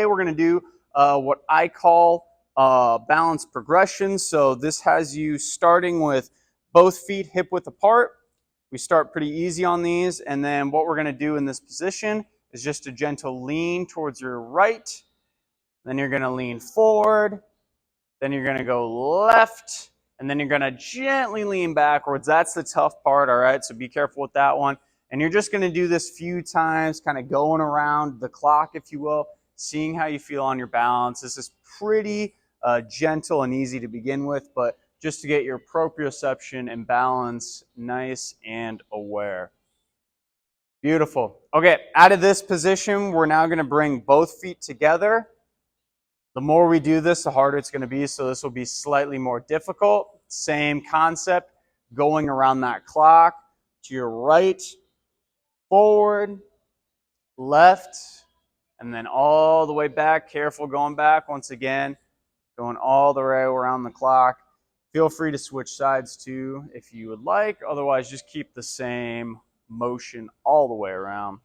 We're going to do what I call balance progression. So this has you starting with both feet hip width apart. We start pretty easy on these, and then what we're going to do in this position is just a gentle lean towards your right. Then you're going to lean forward. Then you're going to go left, and then you're going to gently lean backwards. That's the tough part, all right? So be careful with that one. And you're just going to do this a few times, kind of going around the clock, if you will, seeing how you feel on your balance. This is pretty gentle and easy to begin with, but just to get your proprioception and balance nice and aware. Beautiful. Okay, out of this position, we're now going to bring both feet together. The more we do this, the harder it's going to be, so this will be slightly more difficult. Same concept, going around that clock to your right, forward, left, and then all the way back. Careful going back once again, going all the way around the clock. Feel free to switch sides too if you would like. Otherwise, just keep the same motion all the way around.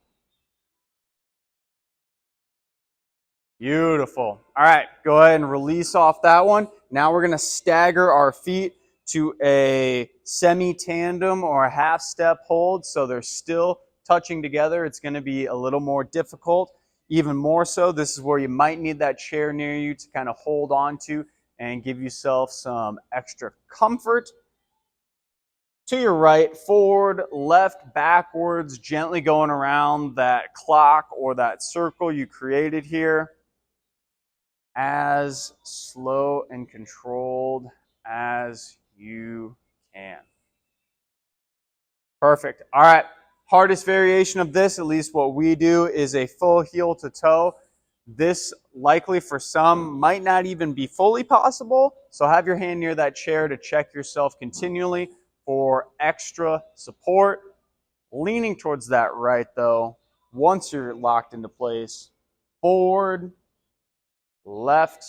Beautiful. All right, go ahead and release off that one. Now we're going to stagger our feet to a semi-tandem or a half-step hold, so they're still touching together. It's going to be a little more difficult. Even more so, this is where you might need that chair near you to kind of hold on to and give yourself some extra comfort. To your right, forward, left, backwards, gently going around that clock or that circle you created here. As slow and controlled as you can. Perfect. All right. Hardest variation of this, at least what we do, is a full heel to toe. This likely for some might not even be fully possible. So have your hand near that chair to check yourself continually for extra support. Leaning towards that right though, once you're locked into place, forward, left,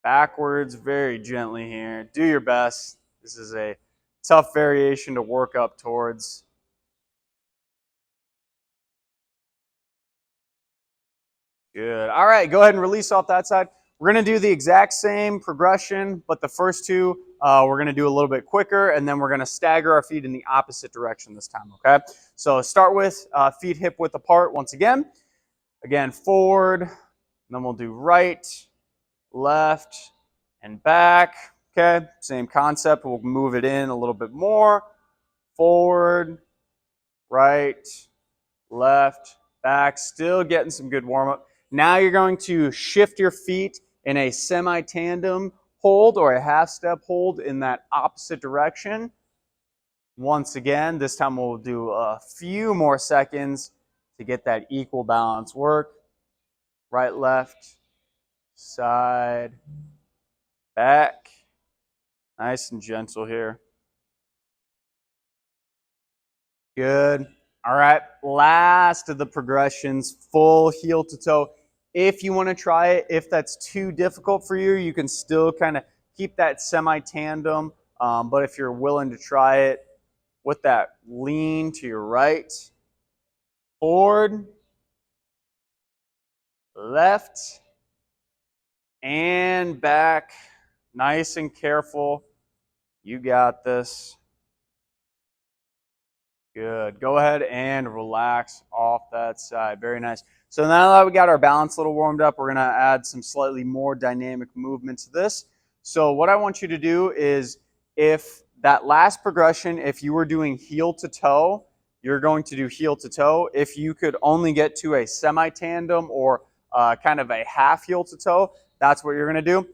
backwards, very gently here. Do your best. This is a tough variation to work up towards. Good. All right, go ahead and release off that side. We're going to do the exact same progression, but the first two we're going to do a little bit quicker, and then we're going to stagger our feet in the opposite direction this time, okay? So start with feet hip width apart once again. Again, forward, then we'll do right, left, and back. Okay, same concept. We'll move it in a little bit more. Forward, right, left, back. Still getting some good warm-up. Now you're going to shift your feet in a semi-tandem hold or a half-step hold in that opposite direction. Once again, this time we'll do a few more seconds to get that equal balance work. Right, left, side, back. Nice and gentle here. Good. All right, last of the progressions, full heel to toe. If you want to try it, if that's too difficult for you, you can still kind of keep that semi-tandem. But if you're willing to try it with that lean to your right, forward, left, and back. Nice and careful. You got this. Good. Go ahead and relax off that side. Very nice. So now that we got our balance a little warmed up, we're going to add some slightly more dynamic movement to this. So what I want you to do is, if that last progression, if you were doing heel to toe, you're going to do heel to toe. If you could only get to a semi-tandem or kind of a half heel to toe, that's what you're going to do.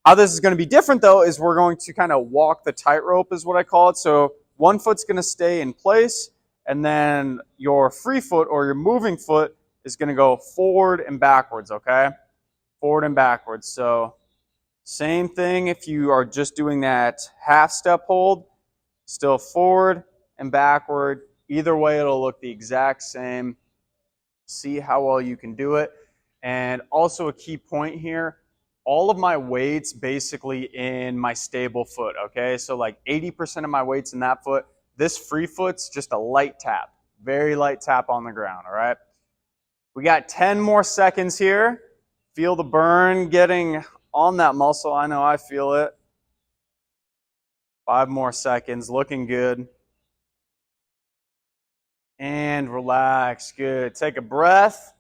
How this is going to be different though is we're going to kind of walk the tightrope is what I call it. So one foot's going to stay in place, and then your free foot or your moving foot is going to go forward and backwards, okay? Forward and backwards. So same thing if you are just doing that half step hold, still forward and backward. Either way, it'll look the exact same. See how well you can do it. And also a key point here, all of my weight's basically in my stable foot, okay? So like 80% of my weight's in that foot. This free foot's just a light tap, very light tap on the ground, all right? We got 10 more seconds here. Feel the burn getting on that muscle. I know I feel it. 5 more seconds, looking good. And relax, good. Take a breath.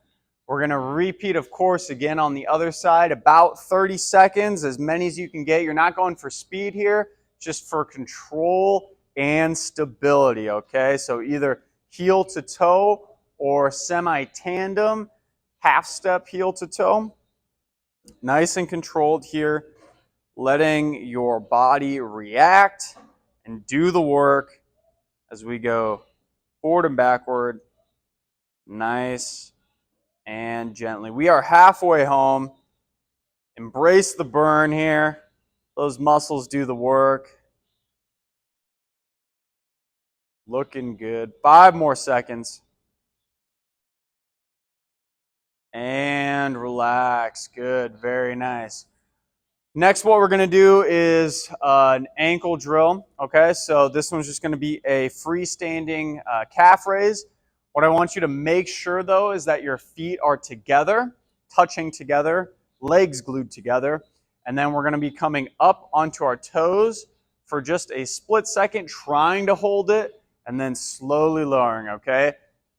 We're gonna repeat, of course, again on the other side, about 30 seconds, as many as you can get. You're not going for speed here, just for control and stability, okay? So either heel to toe or semi-tandem, half step heel to toe. Nice and controlled here, letting your body react and do the work as we go forward and backward, nice and gently. We are halfway home. Embrace the burn here. Those muscles do the work. Looking good. 5 more seconds. And relax. Good. Very nice. Next, what we're going to do is an ankle drill. Okay, so this one's just going to be a freestanding calf raise. What I want you to make sure, though, is that your feet are together, touching together, legs glued together, and then we're going to be coming up onto our toes for just a split second, trying to hold it, and then slowly lowering, okay?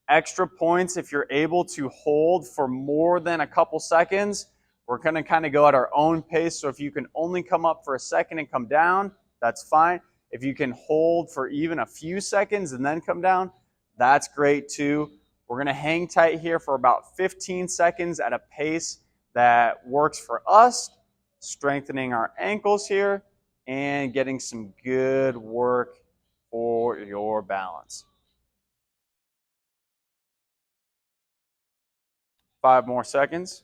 Extra points if you're able to hold for more than a couple seconds. We're going to kind of go at our own pace, so if you can only come up for a second and come down, that's fine. If you can hold for even a few seconds and then come down, that's great too. We're going to hang tight here for about 15 seconds at a pace that works for us, strengthening our ankles here and getting some good work for your balance. 5 more seconds.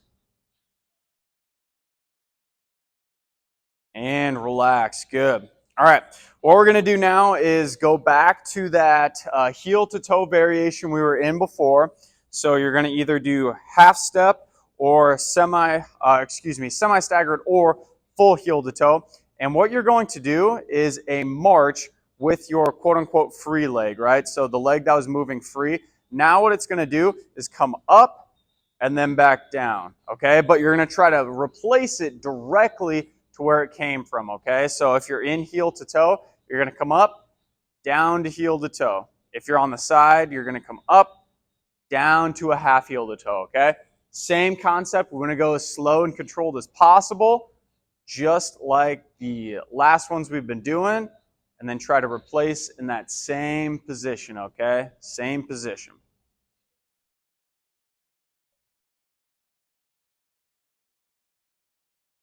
And relax. Good. All right. What we're going to do now is go back to that heel to toe variation we were in before. So you're going to either do half step or semi-staggered or full heel to toe. And what you're going to do is a march with your quote unquote free leg, right? So the leg that was moving free. Now what it's going to do is come up and then back down, okay? But you're going to try to replace it directly to where it came from, okay? So if you're in heel to toe, you're going to come up, down to heel to toe. If you're on the side, you're going to come up, down to a half heel to toe, okay? Same concept. We're going to go as slow and controlled as possible, just like the last ones we've been doing, and then try to replace in that same position, okay? Same position.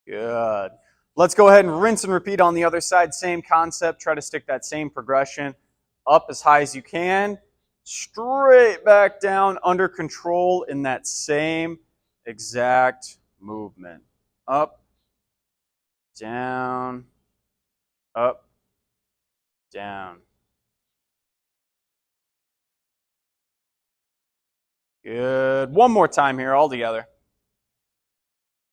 Good. Let's go ahead and rinse and repeat on the other side. Same concept. Try to stick that same progression up as high as you can. Straight back down under control in that same exact movement. Up, down, up, down. Good. One more time here all together.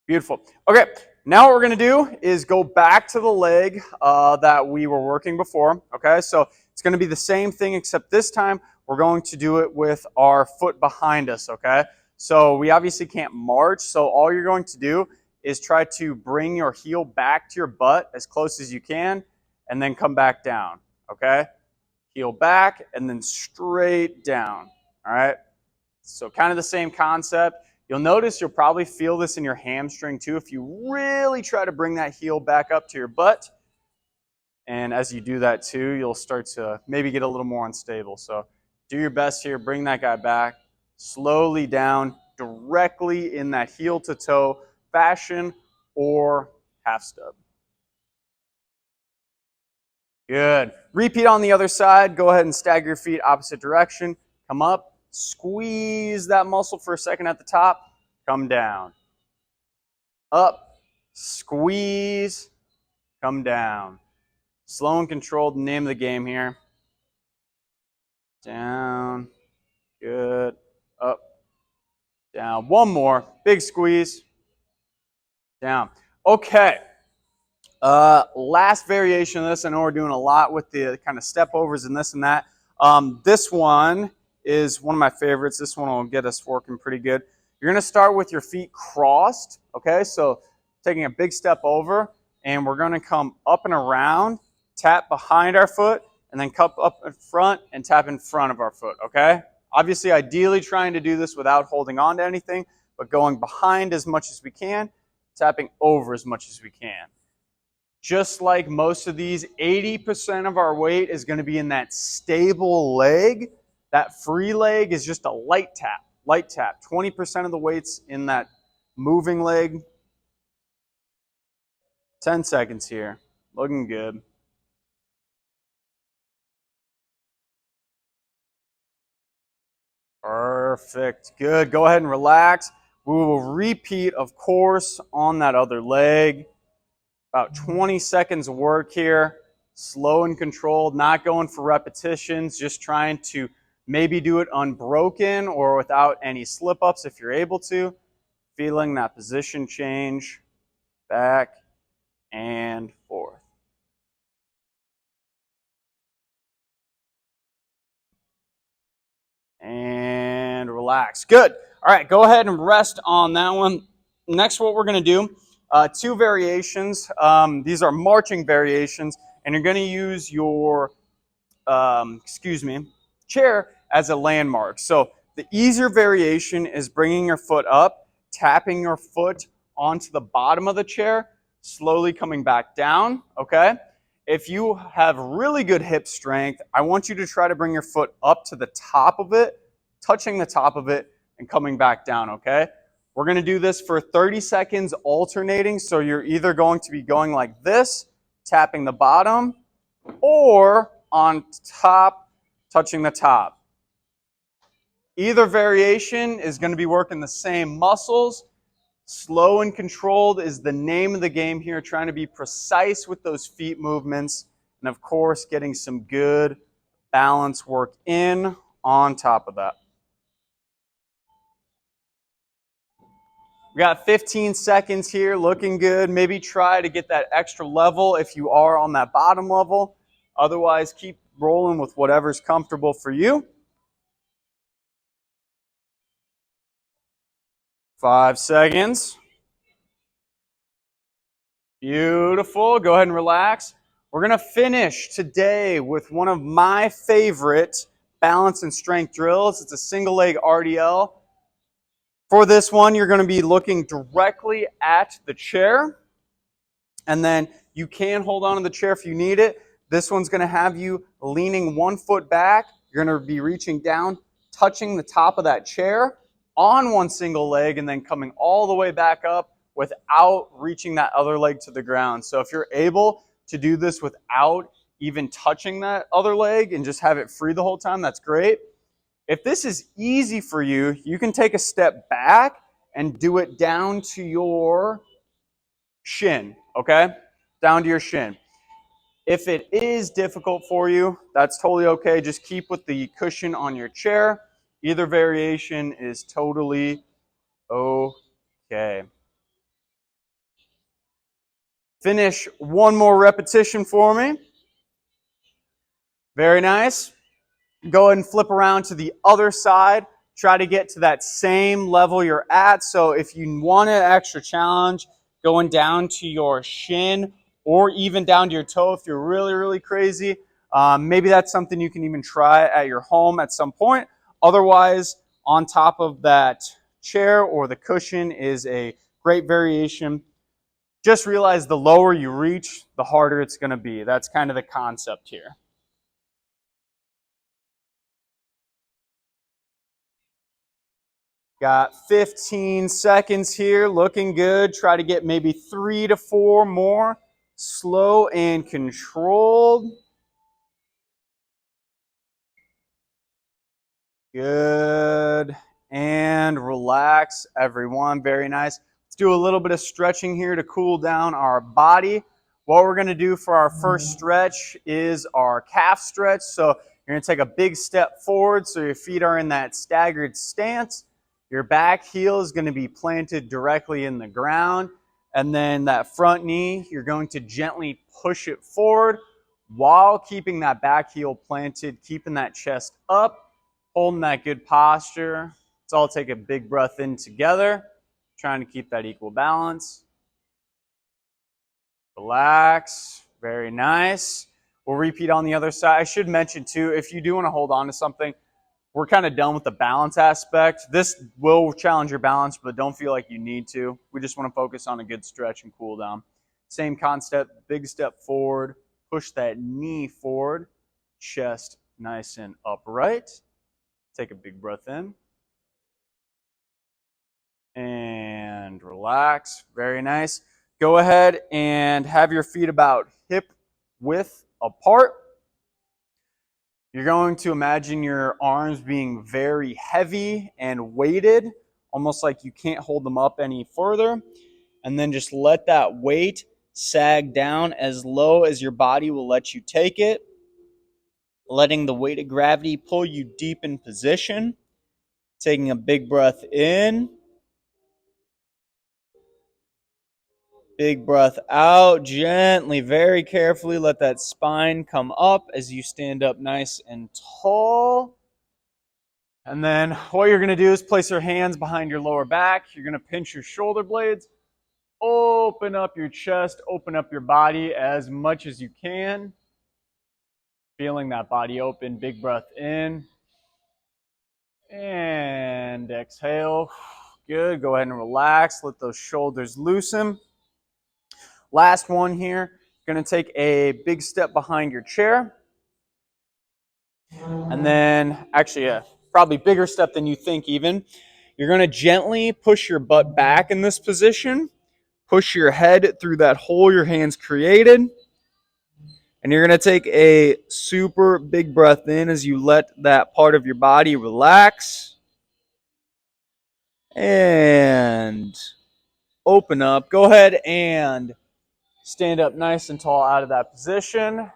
Beautiful. Okay. Now what we're going to do is go back to the leg that we were working before, okay? So it's going to be the same thing, except this time we're going to do it with our foot behind us, okay? So we obviously can't march, so all you're going to do is try to bring your heel back to your butt as close as you can, and then come back down, okay? Heel back, and then straight down, all right? So kind of the same concept. You'll notice you'll probably feel this in your hamstring too if you really try to bring that heel back up to your butt. And as you do that too, you'll start to maybe get a little more unstable. So do your best here, bring that guy back, slowly down, directly in that heel to toe fashion or half step. Good. Repeat on the other side. Go ahead and stagger your feet opposite direction. Come up. Squeeze that muscle for a second at the top. Come down. Up. Squeeze. Come down. Slow and controlled, name of the game here. Down. Good. Up. Down. One more. Big squeeze. Down. Okay. Last variation of this. I know we're doing a lot with the kind of step overs and this and that. This one is one of my favorites. This one will get us working pretty good. You're gonna start with your feet crossed, okay? So taking a big step over, and we're gonna come up and around, tap behind our foot, and then cup up in front and tap in front of our foot, okay? Obviously, ideally trying to do this without holding on to anything, but going behind as much as we can, tapping over as much as we can. Just like most of these, 80% of our weight is gonna be in that stable leg. That free leg is just a light tap, light tap. 20% of the weight's in that moving leg. 10 seconds here, looking good. Perfect, good. Go ahead and relax. We will repeat, of course, on that other leg. About 20 seconds of work here. Slow and controlled, not going for repetitions, just trying to maybe do it unbroken or without any slip-ups if you're able to. Feeling that position change, back and forth. And relax. Good. All right, go ahead and rest on that one. Next, what we're going to do, two variations. These are marching variations, and you're going to use your, chair as a landmark. So the easier variation is bringing your foot up, tapping your foot onto the bottom of the chair, slowly coming back down, okay? If you have really good hip strength, I want you to try to bring your foot up to the top of it, touching the top of it, and coming back down, okay? We're gonna do this for 30 seconds alternating, so you're either going to be going like this, tapping the bottom, or on top, touching the top. Either variation is gonna be working the same muscles. Slow and controlled is the name of the game here, trying to be precise with those feet movements, and of course, getting some good balance work in on top of that. We got 15 seconds here, looking good. Maybe try to get that extra level if you are on that bottom level. Otherwise, keep rolling with whatever's comfortable for you. 5 seconds. Beautiful. Go ahead and relax. We're going to finish today with one of my favorite balance and strength drills. It's a single leg RDL. For this one, you're going to be looking directly at the chair, and then you can hold on to the chair if you need it. This one's going to have you leaning 1 foot back. You're going to be reaching down, touching the top of that chair on one single leg, and then coming all the way back up without reaching that other leg to the ground. So if you're able to do this without even touching that other leg and just have it free the whole time, that's great. If this is easy for you, you can take a step back and do it down to your shin, okay? Down to your shin. If it is difficult for you, that's totally okay. Just keep with the cushion on your chair. Either variation is totally okay. Finish one more repetition for me. Very nice. Go ahead and flip around to the other side. Try to get to that same level you're at. So if you want an extra challenge, going down to your shin or even down to your toe if you're really, really crazy, maybe that's something you can even try at your home at some point. Otherwise, on top of that chair or the cushion is a great variation. Just realize the lower you reach, the harder it's going to be. That's kind of the concept here. Got 15 seconds here, looking good. Try to get maybe 3 to 4 more. Slow and controlled. Good. And relax, everyone. Very nice. Let's do a little bit of stretching here to cool down our body. What we're going to do for our first stretch is our calf stretch. So you're going to take a big step forward so your feet are in that staggered stance. Your back heel is going to be planted directly in the ground. And then that front knee, you're going to gently push it forward while keeping that back heel planted, keeping that chest up, holding that good posture. Let's all take a big breath in together, trying to keep that equal balance. Relax. Very nice. We'll repeat on the other side. I should mention too, if you do want to hold on to something, we're kind of done with the balance aspect. This will challenge your balance, but don't feel like you need to. We just want to focus on a good stretch and cool down. Same concept, big step forward, push that knee forward, chest nice and upright. Take a big breath in. And relax. Very nice. Go ahead and have your feet about hip width apart. You're going to imagine your arms being very heavy and weighted, almost like you can't hold them up any further. And then just let that weight sag down as low as your body will let you take it, letting the weight of gravity pull you deep in position. Taking a big breath in. Big breath out, gently, very carefully. Let that spine come up as you stand up nice and tall. And then what you're going to do is place your hands behind your lower back. You're going to pinch your shoulder blades. Open up your chest, open up your body as much as you can. Feeling that body open. Big breath in. And exhale. Good. Go ahead and relax. Let those shoulders loosen. Last one here. You're going to take a big step behind your chair. And then, actually, probably bigger step than you think even. You're going to gently push your butt back in this position. Push your head through that hole your hands created. And you're going to take a super big breath in as you let that part of your body relax. And open up. Go ahead and stand up nice and tall out of that position.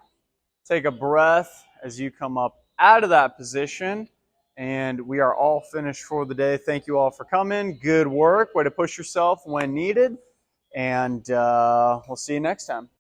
Take a breath as you come up out of that position. And we are all finished for the day. Thank you all for coming. Good work. Way to push yourself when needed. And we'll see you next time.